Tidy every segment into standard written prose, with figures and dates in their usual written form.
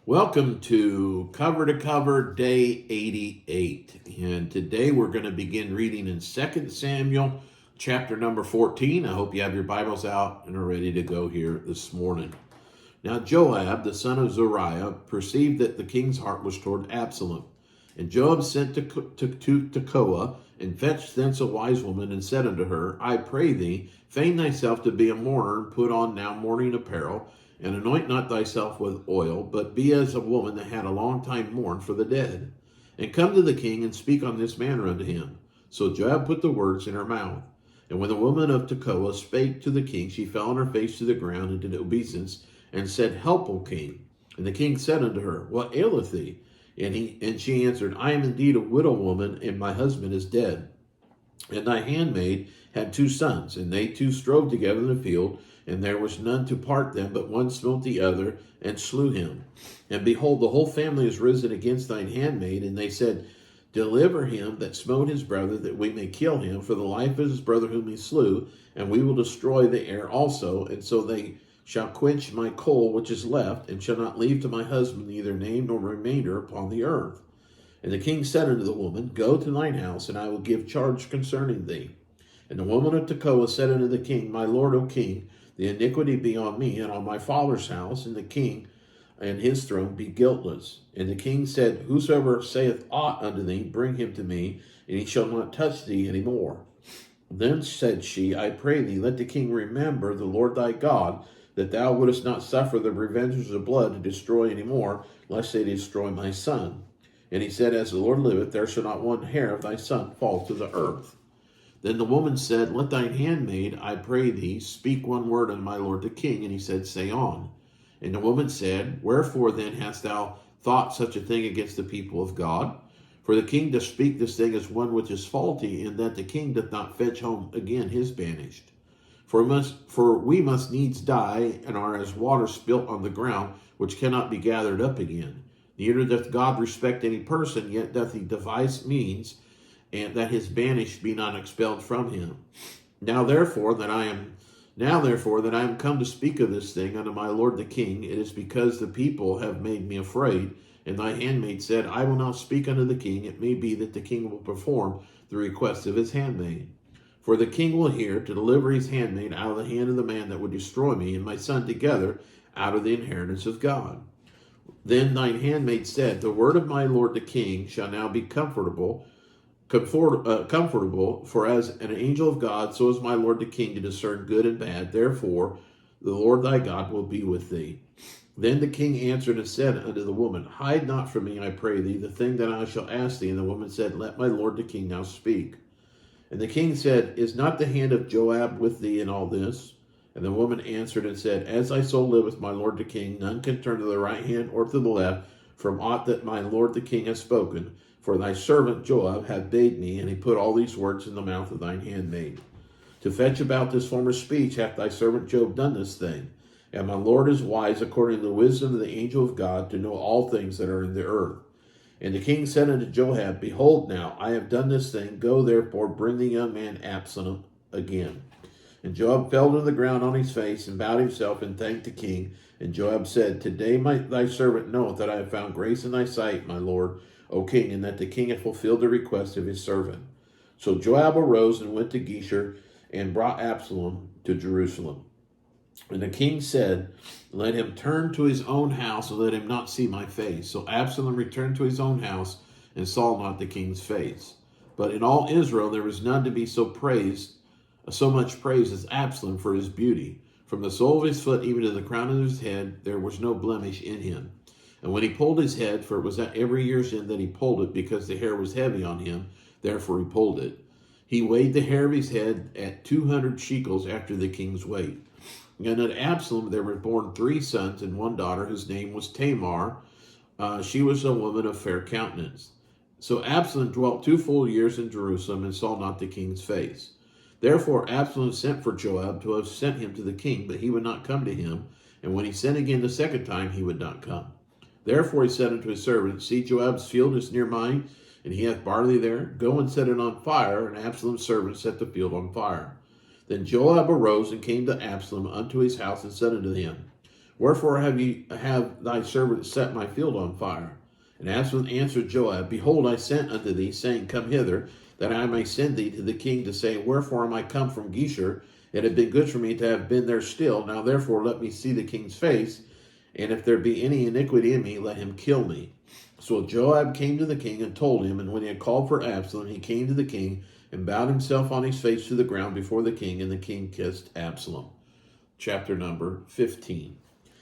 Welcome to Cover Day 88. And today we're going to begin reading in 2 Samuel chapter number 14. I hope you have your Bibles out and are ready to go here this morning. Now Joab, the son of Zeruiah, perceived that the king's heart was toward Absalom. And Joab sent to Tekoa and fetched thence a wise woman and said unto her, I pray thee, feign thyself to be a mourner and put on now mourning apparel, and anoint not thyself with oil, but be as a woman that had a long time mourned for the dead. And come to the king and speak on this manner unto him. So Joab put the words in her mouth. And when the woman of Tekoa spake to the king, she fell on her face to the ground and did obeisance, and said, Help, O king. And the king said unto her, What aileth thee? And she answered, I am indeed a widow woman, and my husband is dead. And thy handmaid had 2 sons, and they 2 strove together in the field, and there was none to part them, but one smote the other, and slew him. And behold, the whole family is risen against thine handmaid, and they said, Deliver him that smote his brother, that we may kill him for the life of his brother whom he slew, and we will destroy the heir also. And so they shall quench my coal which is left, and shall not leave to my husband neither name nor remainder upon the earth. And the king said unto the woman, Go to thine house, and I will give charge concerning thee. And the woman of Tekoa said unto the king, My lord, O king, the iniquity be on me and on my father's house, and the king and his throne be guiltless. And the king said, Whosoever saith aught unto thee, bring him to me, and he shall not touch thee any more. Then said she, I pray thee, let the king remember the Lord thy God, that thou wouldest not suffer the revengers of blood to destroy any more, lest they destroy my son. And he said, As the Lord liveth, there shall not one hair of thy son fall to the earth. Then the woman said, Let thine handmaid, I pray thee, speak one word unto my lord the king. And he said, Say on. And the woman said, Wherefore then hast thou thought such a thing against the people of God? For the king doth speak this thing as one which is faulty, in that the king doth not fetch home again his banished. For we must needs die, and are as water spilt on the ground, which cannot be gathered up again. Neither doth God respect any person, yet doth he devise means, and that his banished be not expelled from him. Now therefore that I am come to speak of this thing unto my lord the king, it is because the people have made me afraid. And thy handmaid said, I will not speak unto the king. It may be that the king will perform the request of his handmaid. For the king will hear to deliver his handmaid out of the hand of the man that would destroy me and my son together out of the inheritance of God. Then thine handmaid said, The word of my lord the king shall now be comfortable, for as an angel of God, so is my lord the king to discern good and bad. Therefore, the Lord thy God will be with thee. Then the king answered and said unto the woman, Hide not from me, I pray thee, the thing that I shall ask thee. And the woman said, Let my lord the king now speak. And the king said, Is not the hand of Joab with thee in all this? And the woman answered and said, As thy soul liveth, my lord the king, none can turn to the right hand or to the left from aught that my lord the king has spoken. For thy servant Joab hath bade me, and he put all these words in the mouth of thine handmaid. To fetch about this former speech hath thy servant Job done this thing. And my Lord is wise according to the wisdom of the angel of God to know all things that are in the earth. And the king said unto Joab, Behold now, I have done this thing. Go therefore, bring the young man Absalom again. And Joab fell to the ground on his face and bowed himself and thanked the king. And Joab said, Today thy servant knoweth that I have found grace in thy sight, my lord, O king, and that the king hath fulfilled the request of his servant. So Joab arose and went to Geshur and brought Absalom to Jerusalem. And the king said, Let him turn to his own house, and let him not see my face. So Absalom returned to his own house, and saw not the king's face. But in all Israel there was none to be so much praised as Absalom for his beauty. From the sole of his foot even to the crown of his head, there was no blemish in him. And when he pulled his head, for it was at every year's end that he pulled it, because the hair was heavy on him, therefore he pulled it. He weighed the hair of his head at 200 shekels after the king's weight. And at Absalom there were born 3 sons and 1 daughter, whose name was Tamar. She was a woman of fair countenance. So Absalom dwelt 2 full years in Jerusalem, and saw not the king's face. Therefore Absalom sent for Joab to have sent him to the king, but he would not come to him. And when he sent again the second time, he would not come. Therefore he said unto his servant, See, Joab's field is near mine, and he hath barley there. Go and set it on fire. And Absalom's servant set the field on fire. Then Joab arose and came to Absalom unto his house, and said unto him, Wherefore have thy servant set my field on fire? And Absalom answered Joab, Behold, I sent unto thee, saying, Come hither, that I may send thee to the king to say, Wherefore am I come from Geshur? It had been good for me to have been there still. Now therefore let me see the king's face, and if there be any iniquity in me, let him kill me. So Joab came to the king and told him, and when he had called for Absalom, he came to the king and bowed himself on his face to the ground before the king, and the king kissed Absalom. Chapter number 15.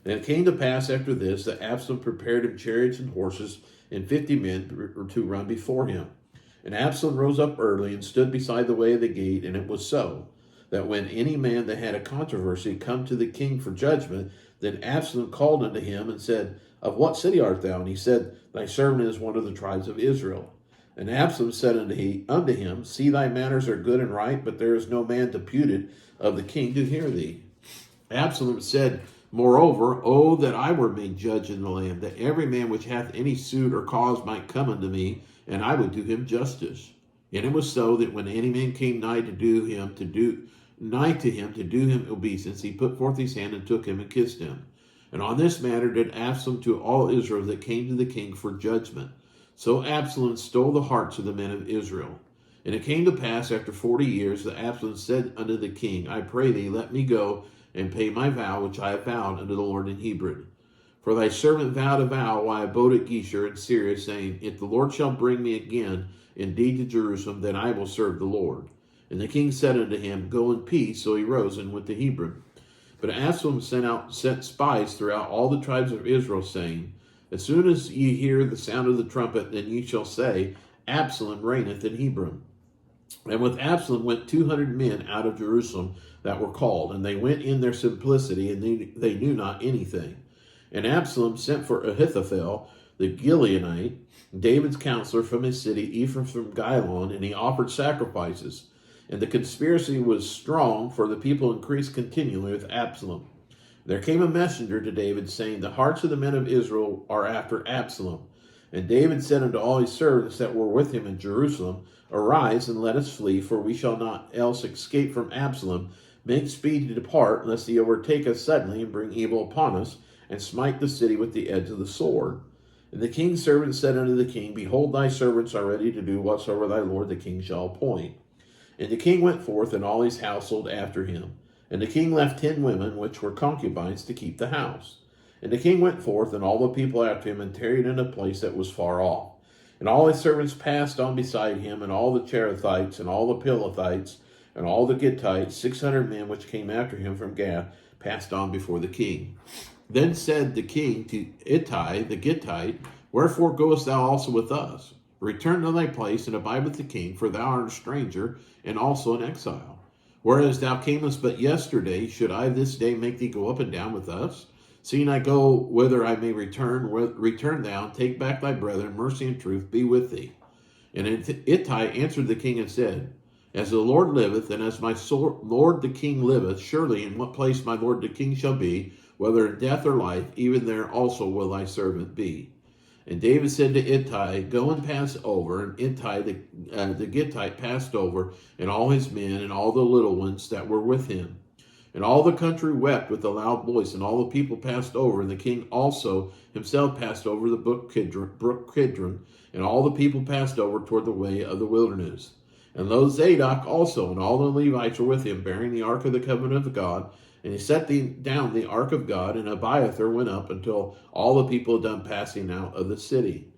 And it came to pass after this that Absalom prepared him chariots and horses and 50 men to run before him. And Absalom rose up early and stood beside the way of the gate, and it was so, that when any man that had a controversy come to the king for judgment, then Absalom called unto him and said, Of what city art thou? And he said, Thy servant is one of the tribes of Israel. And Absalom said unto him, See, thy manners are good and right, but there is no man deputed of the king to hear thee. Absalom said, Moreover, oh, that I were made judge in the land, that every man which hath any suit or cause might come unto me, and I would do him justice. And it was so that when any man came nigh to him to do him obeisance, he put forth his hand and took him and kissed him. And on this matter did Absalom to all Israel that came to the king for judgment. So Absalom stole the hearts of the men of Israel. And it came to pass after 40 years that Absalom said unto the king, I pray thee, let me go and pay my vow which I have vowed unto the Lord in Hebron. For thy servant vowed a vow while I abode at Geshur in Syria, saying, If the Lord shall bring me again indeed to Jerusalem, then I will serve the Lord. And the king said unto him, Go in peace. So he rose and went to Hebron. But Absalom sent spies throughout all the tribes of Israel, saying, As soon as ye hear the sound of the trumpet, then ye shall say, Absalom reigneth in Hebron. And with Absalom went 200 men out of Jerusalem that were called, and they went in their simplicity, and they knew not anything. And Absalom sent for Ahithophel, the Gileonite, David's counselor from his city, Ephraim from Gilon, and he offered sacrifices. And the conspiracy was strong, for the people increased continually with Absalom. There came a messenger to David, saying, The hearts of the men of Israel are after Absalom. And David said unto all his servants that were with him in Jerusalem, Arise, and let us flee, for we shall not else escape from Absalom. Make speed to depart, lest he overtake us suddenly, and bring evil upon us, and smite the city with the edge of the sword. And the king's servant said unto the king, Behold, thy servants are ready to do whatsoever thy lord the king shall appoint. And the king went forth, and all his household after him. And the king left 10 women, which were concubines, to keep the house. And the king went forth, and all the people after him, and tarried in a place that was far off. And all his servants passed on beside him, and all the Cherethites, and all the Pelethites, and all the Gittites, 600 men which came after him from Gath, passed on before the king. Then said the king to Ittai the Gittite, Wherefore goest thou also with us? Return to thy place, and abide with the king, for thou art a stranger, and also an exile. Whereas thou camest but yesterday, should I this day make thee go up and down with us? Seeing I go whither I may return thou, and take back thy brethren, mercy and truth be with thee. And Ittai answered the king and said, As the Lord liveth, and as my lord the king liveth, surely in what place my lord the king shall be, whether in death or life, even there also will thy servant be. And David said to Ittai, Go and pass over. And Ittai the Gittite passed over, and all his men, and all the little ones that were with him. And all the country wept with a loud voice, and all the people passed over, and the king also himself passed over the brook Kidron, and all the people passed over toward the way of the wilderness. And lo, Zadok also, and all the Levites were with him, bearing the ark of the covenant of God. And he set down the ark of God, and Abiathar went up until all the people had done passing out of the city.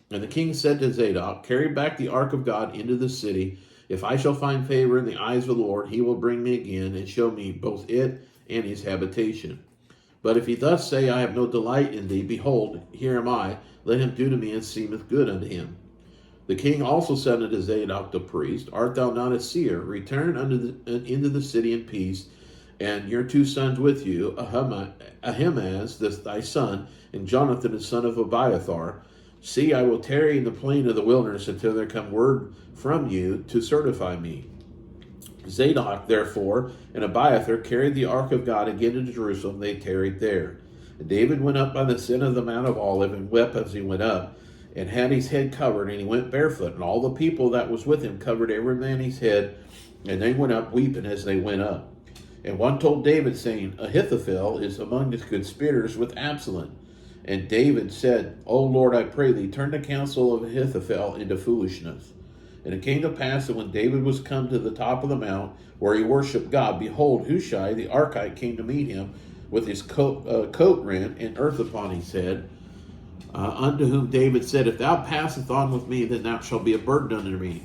And the king said to Zadok, Carry back the ark of God into the city. If I shall find favor in the eyes of the Lord, he will bring me again, and show me both it and his habitation. But if he thus say, I have no delight in thee, behold, here am I, let him do to me as seemeth good unto him. The king also said unto Zadok the priest, Art thou not a seer? Return into the city in peace, and your 2 sons with you, Ahimaaz thy son, and Jonathan the son of Abiathar. See, I will tarry in the plain of the wilderness until there come word from you to certify me. Zadok, therefore, and Abiathar carried the ark of God again into Jerusalem. They tarried there. And David went up by the sin of the Mount of Olive, and wept as he went up, and had his head covered, and he went barefoot. And all the people that was with him covered every man his head, and they went up weeping as they went up. And one told David, saying, Ahithophel is among the conspirators with Absalom. And David said, O Lord, I pray thee, turn the counsel of Ahithophel into foolishness. And it came to pass that when David was come to the top of the mount, where he worshipped God, behold, Hushai the Archite came to meet him with his coat rent and earth upon his head, unto whom David said, If thou passest on with me, then thou shalt be a burden unto me.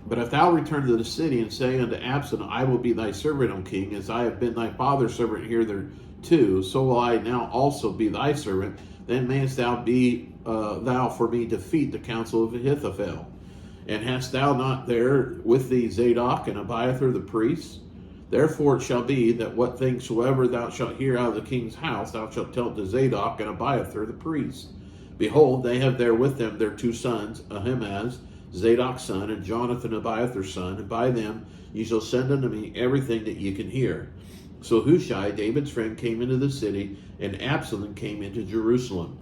But if thou return to the city and say unto Absalom, I will be thy servant, O king, as I have been thy father's servant hitherto, so will I now also be thy servant. Then mayest thou be thou for me defeat the counsel of Ahithophel. And hast thou not there with thee Zadok and Abiathar the priests? Therefore it shall be that what things soever thou shalt hear out of the king's house, thou shalt tell to Zadok and Abiathar the priests. Behold, they have there with them their two sons, Ahimaaz, Zadok's son, and Jonathan, Abiathar's son, and by them ye shall send unto me everything that ye can hear. So Hushai, David's friend, came into the city, and Absalom came into Jerusalem.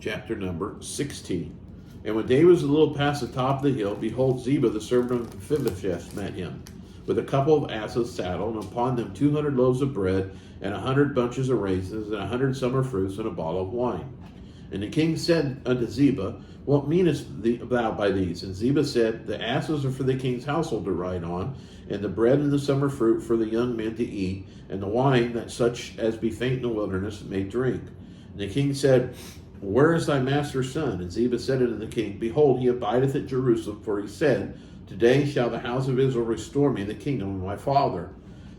Chapter number 16. And when David was a little past the top of the hill, behold, Ziba, the servant of Mephibosheth, met him, with a couple of asses saddled, and upon them 200 loaves of bread, and 100 bunches of raisins, and 100 summer fruits, and a bottle of wine. And the king said unto Ziba, What meanest thou by these? And Ziba said, The asses are for the king's household to ride on, and the bread and the summer fruit for the young men to eat, and the wine that such as be faint in the wilderness may drink. And the king said, Where is thy master's son? And Ziba said unto the king, Behold, he abideth at Jerusalem, for he said, Today shall the house of Israel restore me the kingdom of my father.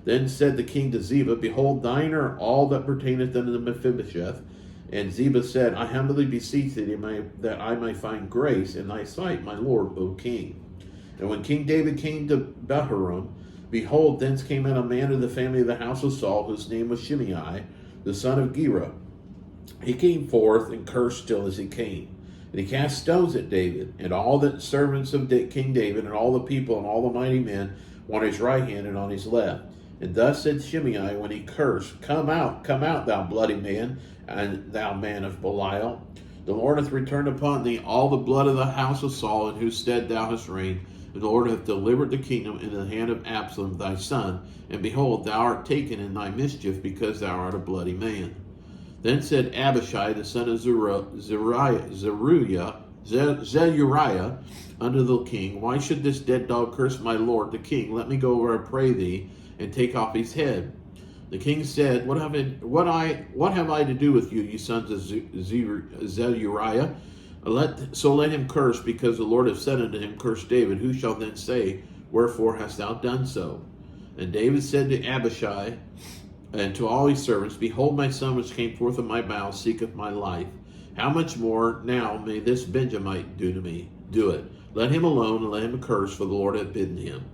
Then said the king to Ziba, Behold, thine are all that pertaineth unto the Mephibosheth. And Ziba said, I humbly beseech thee that I may find grace in thy sight, my lord, O king. And when King David came to Bahurim, behold, thence came out a man of the family of the house of Saul, whose name was Shimei, the son of Gera. He came forth and cursed still as he came. And he cast stones at David, and all the servants of King David, and all the people, and all the mighty men, on his right hand and on his left. And thus said Shimei when he cursed, Come out, thou bloody man, and thou man of Belial. The Lord hath returned upon thee all the blood of the house of Saul, in whose stead thou hast reigned. And the Lord hath delivered the kingdom into the hand of Absalom thy son. And behold, thou art taken in thy mischief, because thou art a bloody man. Then said Abishai the son of Zeruiah unto the king, Why should this dead dog curse my lord the king? Let me go over, I pray thee, and take off his head. The king said, What have I to do with you, ye sons of Zeruiah? Let him curse, because the Lord hath said unto him, Curse David. Who shall then say, Wherefore hast thou done so? And David said to Abishai and to all his servants, Behold, my son which came forth of my bowels seeketh my life. How much more now may this Benjamite do to me? Do it. Let him alone, and let him curse, for the Lord hath bidden him.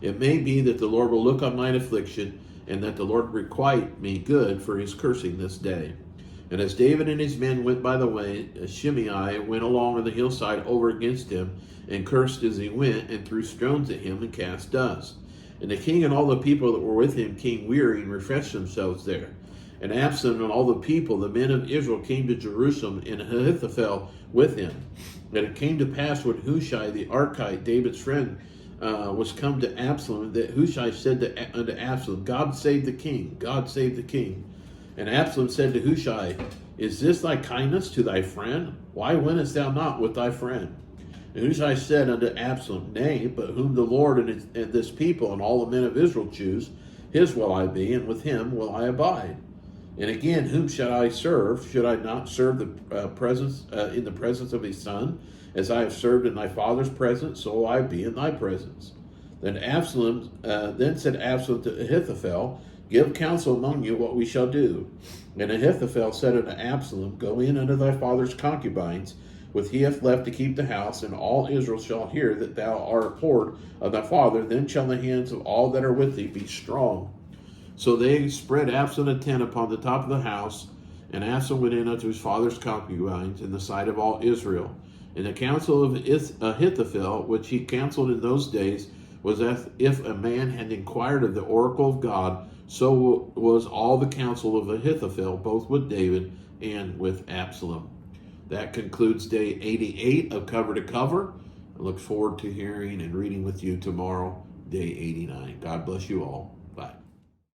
It may be that the Lord will look on mine affliction, and that the Lord requite me good for his cursing this day. And as David and his men went by the way, Shimei went along on the hillside over against him, and cursed as he went, and threw stones at him, and cast dust. And the king and all the people that were with him came weary, and refreshed themselves there. And Absalom and all the people, the men of Israel, came to Jerusalem, and Ahithophel with him. And it came to pass when Hushai the Archite, David's friend, was come to Absalom, that Hushai said unto Absalom, God save the king, God save the king. And Absalom said to Hushai, Is this thy kindness to thy friend? Why wentest thou not with thy friend? And Hushai said unto Absalom, Nay, but whom the Lord and this people and all the men of Israel choose, his will I be, and with him will I abide. And again, whom shall I serve? Should I not serve the presence in the presence of his son? As I have served in thy father's presence, so will I be in thy presence. Then said Absalom to Ahithophel, Give counsel among you what we shall do. And Ahithophel said unto Absalom, Go in unto thy father's concubines, which he hath left to keep the house, and all Israel shall hear that thou art abhorred of thy father. Then shall the hands of all that are with thee be strong. So they spread Absalom a tent upon the top of the house, and Absalom went in unto his father's concubines in the sight of all Israel. And the counsel of Ahithophel, which he counseled in those days, was as if a man had inquired of the oracle of God. So was all the counsel of Ahithophel, both with David and with Absalom. That concludes day 88 of Cover to Cover. I look forward to hearing and reading with you tomorrow, day 89. God bless you all.